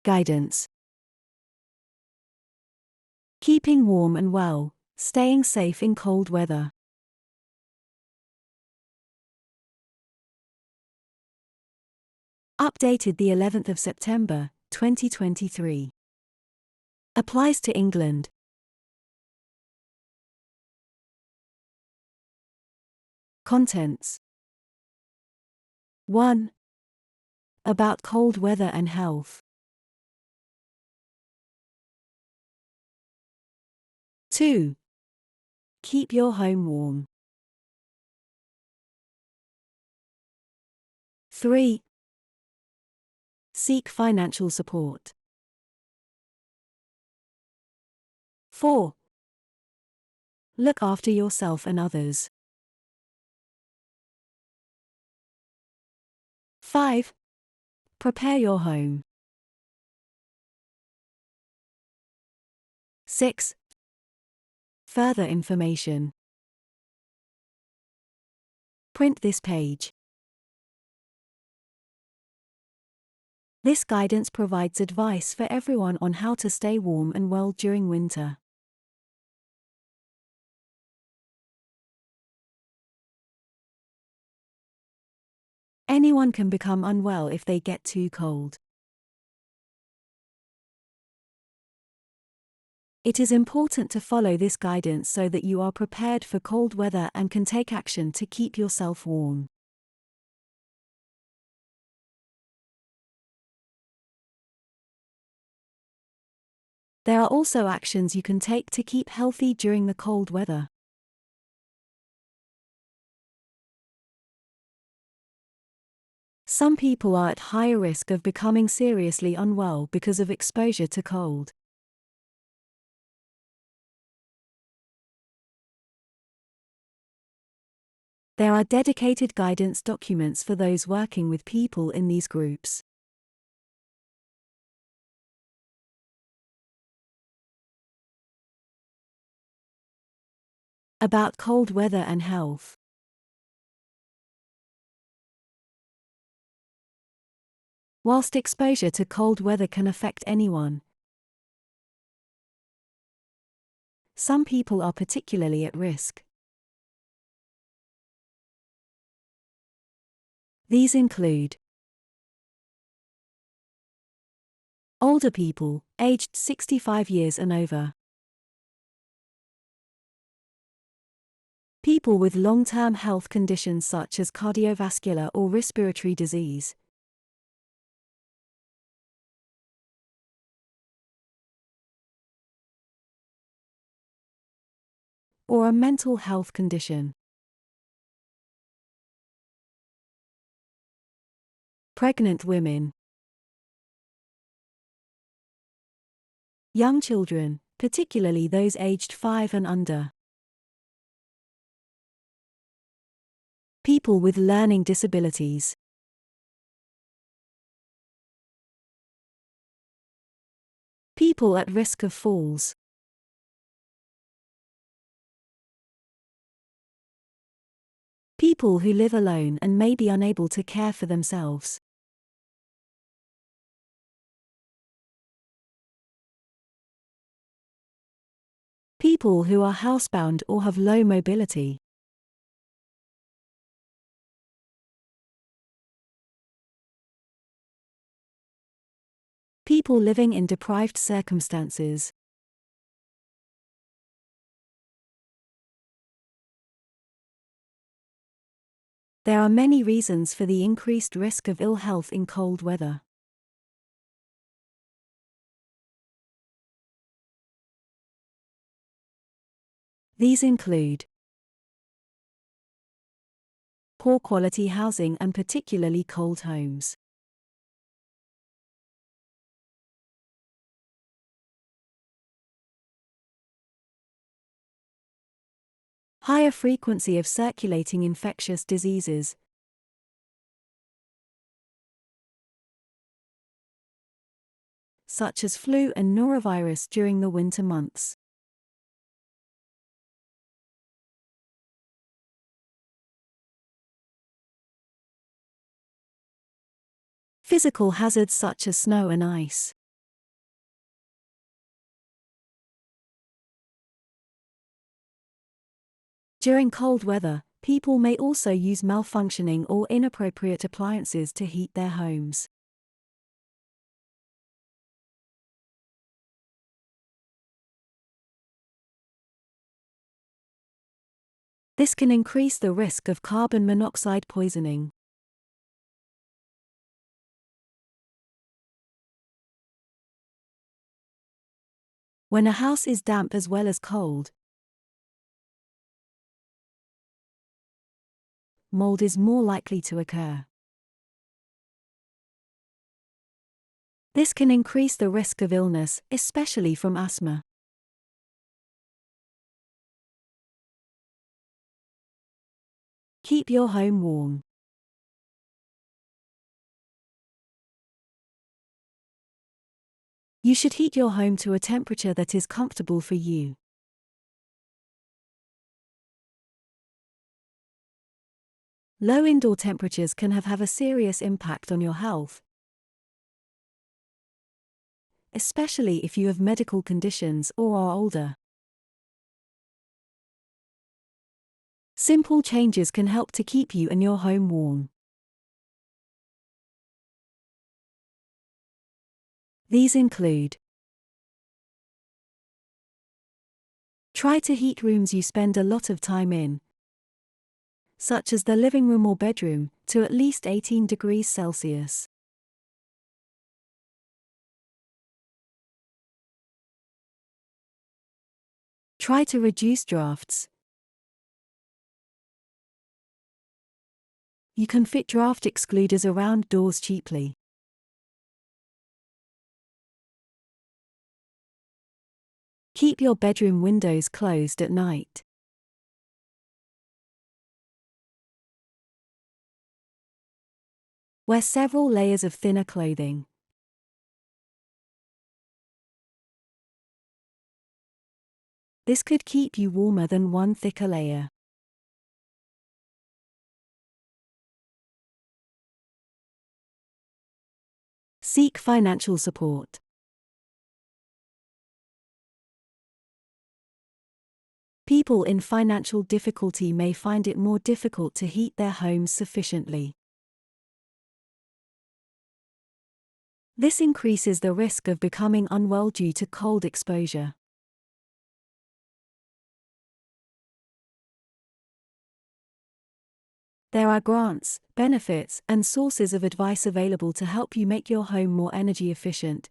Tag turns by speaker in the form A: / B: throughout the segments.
A: Guidance. Keeping warm and well, staying safe in cold weather. Updated the 11th of September, 2023. Applies to England. Contents. 1. About cold weather and health. 2. Keep your home warm. 3. Seek financial support. 4. Look after yourself and others. 5. Prepare your home. 6. Further information. Print this page. This guidance provides advice for everyone on how to stay warm and well during winter. Anyone can become unwell if they get too cold. It is important to follow this guidance so that you are prepared for cold weather and can take action to keep yourself warm. There are also actions you can take to keep healthy during the cold weather. Some people are at higher risk of becoming seriously unwell because of exposure to cold. There are dedicated guidance documents for those working with people in these groups. About cold weather and health. Whilst exposure to cold weather can affect anyone, some people are particularly at risk. These include older people, aged 65 years and over. People with long-term health conditions such as cardiovascular or respiratory disease. Or a mental health condition. Pregnant women. Young children, particularly those aged 5 and under. People with learning disabilities. People at risk of falls. People who live alone and may be unable to care for themselves. People who are housebound or have low mobility. People living in deprived circumstances. There are many reasons for the increased risk of ill health in cold weather. These include poor quality housing and particularly cold homes. Higher frequency of circulating infectious diseases. Such as flu and norovirus during the winter months. Physical hazards such as snow and ice. During cold weather, people may also use malfunctioning or inappropriate appliances to heat their homes. This can increase the risk of carbon monoxide poisoning. When a house is damp as well as cold, mold is more likely to occur. This can increase the risk of illness, especially from asthma. Keep your home warm. You should heat your home to a temperature that is comfortable for you. Low indoor temperatures can have a serious impact on your health, especially if you have medical conditions or are older. Simple changes can help to keep you and your home warm. These include: try to heat rooms you spend a lot of time in, such as the living room or bedroom, to at least 18 degrees Celsius. Try to reduce drafts. You can fit draft excluders around doors cheaply. Keep your bedroom windows closed at night. Wear several layers of thinner clothing. This could keep you warmer than one thicker layer. Seek financial support. People in financial difficulty may find it more difficult to heat their homes sufficiently. This increases the risk of becoming unwell due to cold exposure. There are grants, benefits, and sources of advice available to help you make your home more energy efficient.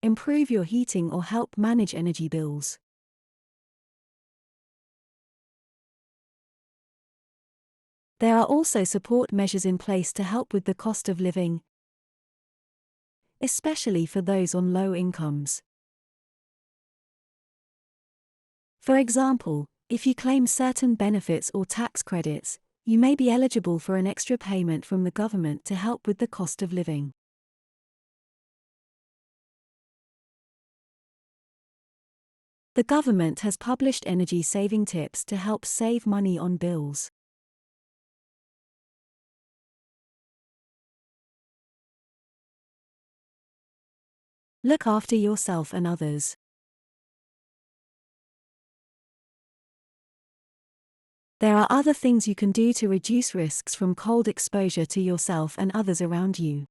A: Improve your heating or help manage energy bills. There are also support measures in place to help with the cost of living, especially for those on low incomes. For example, if you claim certain benefits or tax credits, you may be eligible for an extra payment from the government to help with the cost of living. The government has published energy-saving tips to help save money on bills. Look after yourself and others. There are other things you can do to reduce risks from cold exposure to yourself and others around you.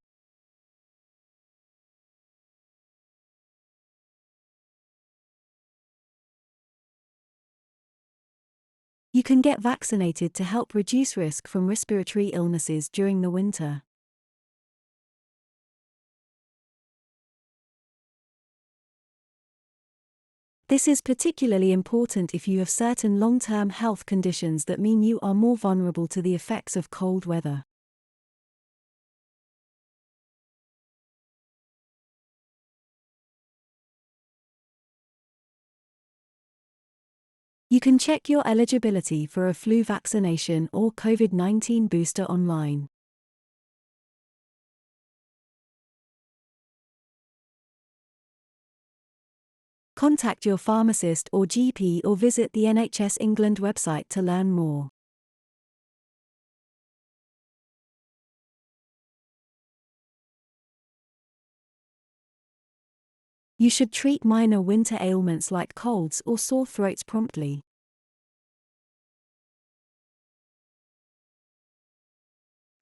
A: You can get vaccinated to help reduce risk from respiratory illnesses during the winter. This is particularly important if you have certain long-term health conditions that mean you are more vulnerable to the effects of cold weather. You can check your eligibility for a flu vaccination or COVID-19 booster online. Contact your pharmacist or GP or visit the NHS England website to learn more. You should treat minor winter ailments like colds or sore throats promptly.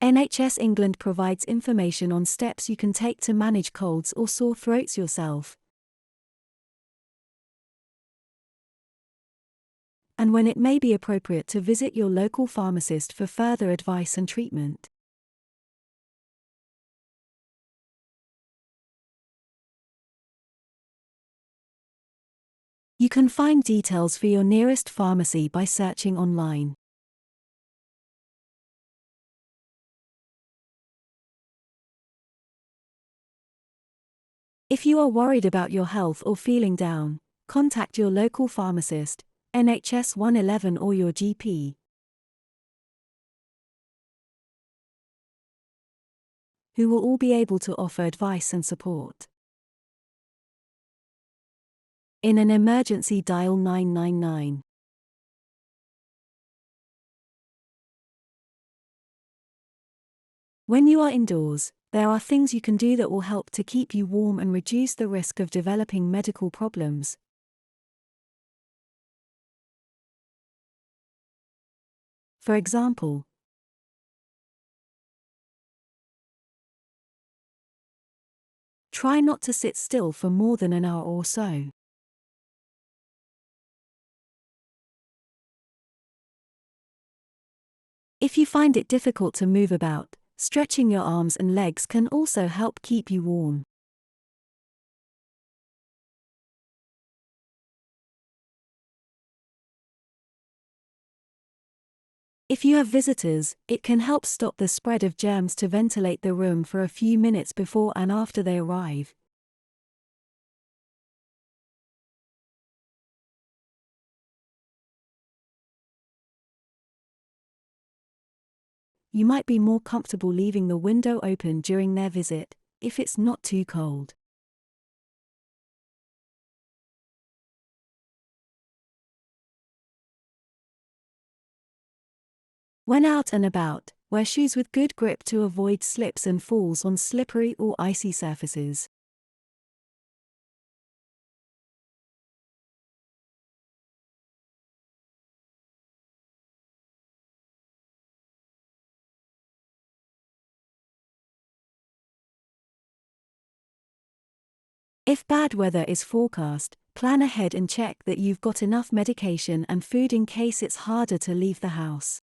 A: NHS England provides information on steps you can take to manage colds or sore throats yourself, and when it may be appropriate to visit your local pharmacist for further advice and treatment. You can find details for your nearest pharmacy by searching online. If you are worried about your health or feeling down, contact your local pharmacist, NHS 111 or your GP, who will all be able to offer advice and support. In an emergency, dial 999. When you are indoors, there are things you can do that will help to keep you warm and reduce the risk of developing medical problems. For example, try not to sit still for more than an hour or so. If you find it difficult to move about, stretching your arms and legs can also help keep you warm. If you have visitors, it can help stop the spread of germs to ventilate the room for a few minutes before and after they arrive. You might be more comfortable leaving the window open during their visit, if it's not too cold. When out and about, wear shoes with good grip to avoid slips and falls on slippery or icy surfaces. If bad weather is forecast, plan ahead and check that you've got enough medication and food in case it's harder to leave the house.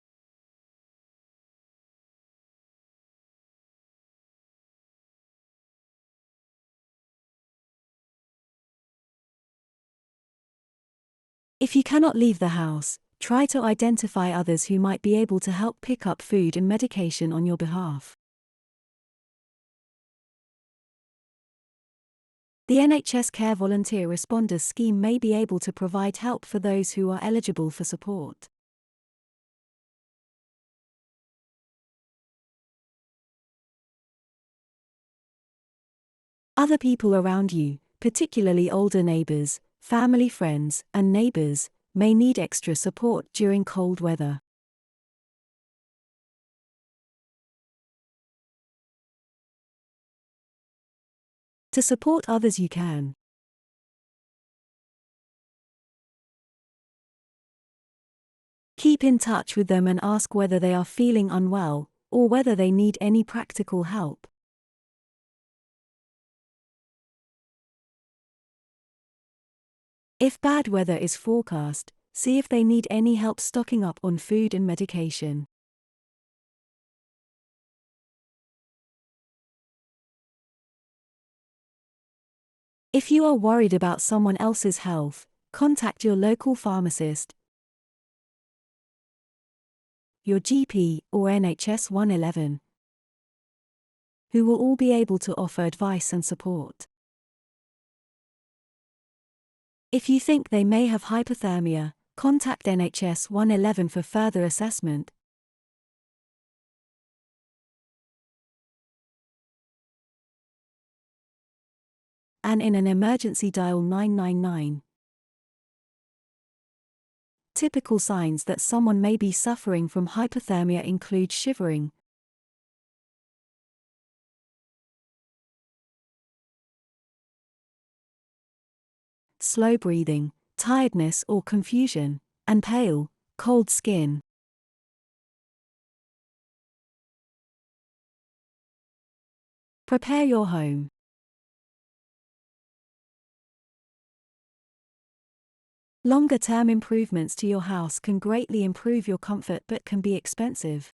A: If you cannot leave the house, try to identify others who might be able to help pick up food and medication on your behalf. The NHS Care Volunteer Responders Scheme may be able to provide help for those who are eligible for support. Other people around you, particularly older neighbors, family, friends, and neighbors, may need extra support during cold weather. To support others you can. Keep in touch with them and ask whether they are feeling unwell, or whether they need any practical help. If bad weather is forecast, see if they need any help stocking up on food and medication. If you are worried about someone else's health, contact your local pharmacist, your GP, or NHS 111, who will all be able to offer advice and support. If you think they may have hypothermia, contact NHS 111 for further assessment. And in an emergency, dial 999. Typical signs that someone may be suffering from hypothermia include shivering, slow breathing, tiredness or confusion, and pale, cold skin. Prepare your home. Longer-term improvements to your house can greatly improve your comfort but can be expensive.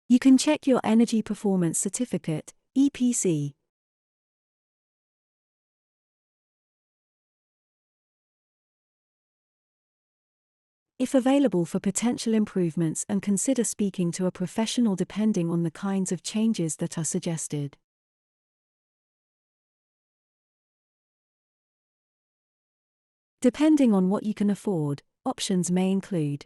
A: You can check your Energy Performance Certificate, EPC. If available for potential improvements, and consider speaking to a professional depending on the kinds of changes that are suggested. Depending on what you can afford, options may include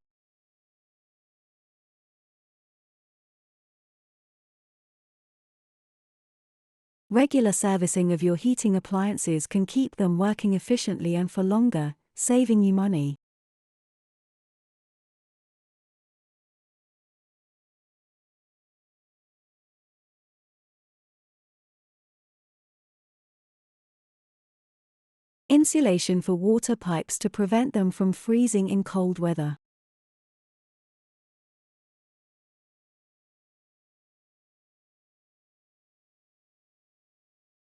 A: regular servicing of your heating appliances can keep them working efficiently and for longer, saving you money. Insulation for water pipes to prevent them from freezing in cold weather.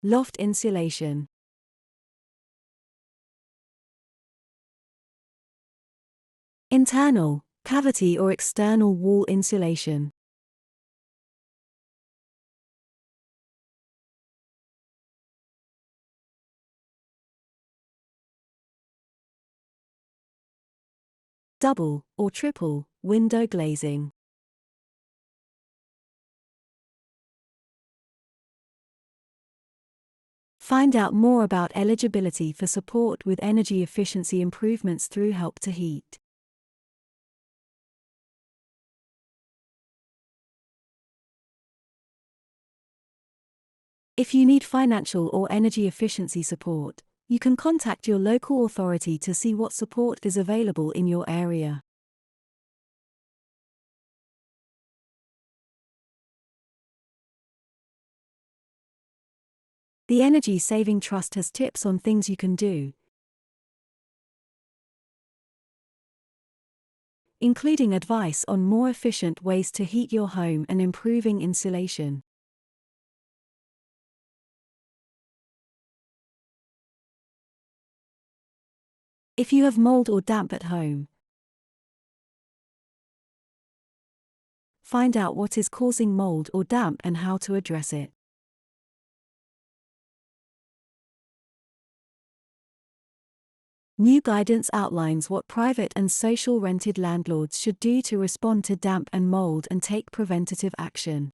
A: Loft insulation. Internal, cavity or external wall insulation. Double or triple window glazing. Find out more about eligibility for support with energy efficiency improvements through Help to Heat. If you need financial or energy efficiency support, you can contact your local authority to see what support is available in your area. The Energy Saving Trust has tips on things you can do, including advice on more efficient ways to heat your home and improving insulation. If you have mold or damp at home, find out what is causing mold or damp and how to address it. New guidance outlines what private and social rented landlords should do to respond to damp and mold and take preventative action.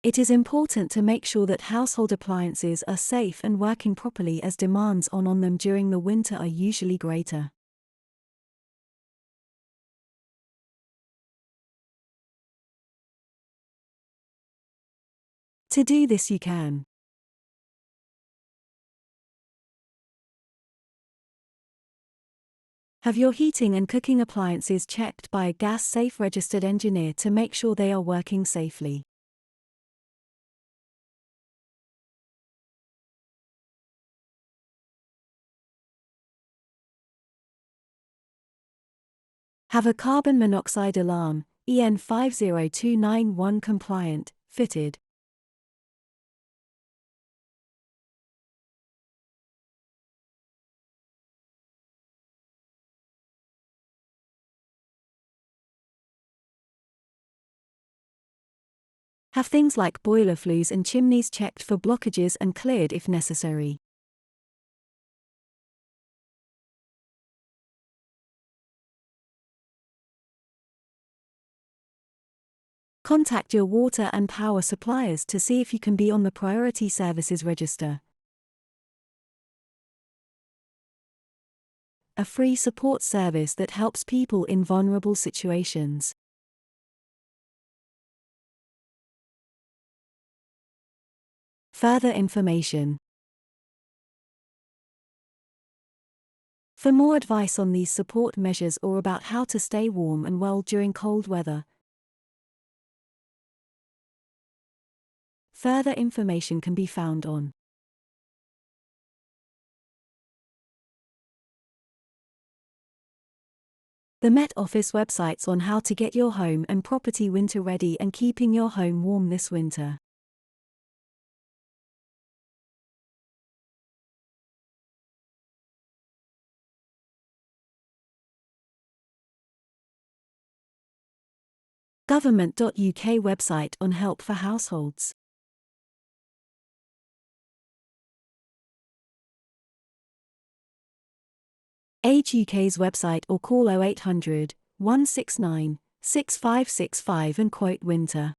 A: It is important to make sure that household appliances are safe and working properly, as demands on them during the winter are usually greater. To do this, you can have your heating and cooking appliances checked by a gas-safe registered engineer to make sure they are working safely. Have a carbon monoxide alarm, EN 50291 compliant, fitted. Have things like boiler flues and chimneys checked for blockages and cleared if necessary. Contact your water and power suppliers to see if you can be on the Priority Services Register, a free support service that helps people in vulnerable situations. Further information. For more advice on these support measures or about how to stay warm and well during cold weather, further information can be found on the Met Office websites on how to get your home and property winter ready and keeping your home warm this winter. Government.uk website on help for households. Age UK's website or call 0800 169 6565 and quote winter.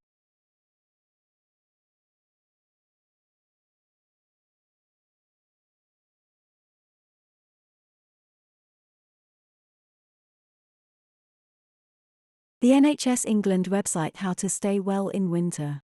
A: The NHS England website how to stay well in winter.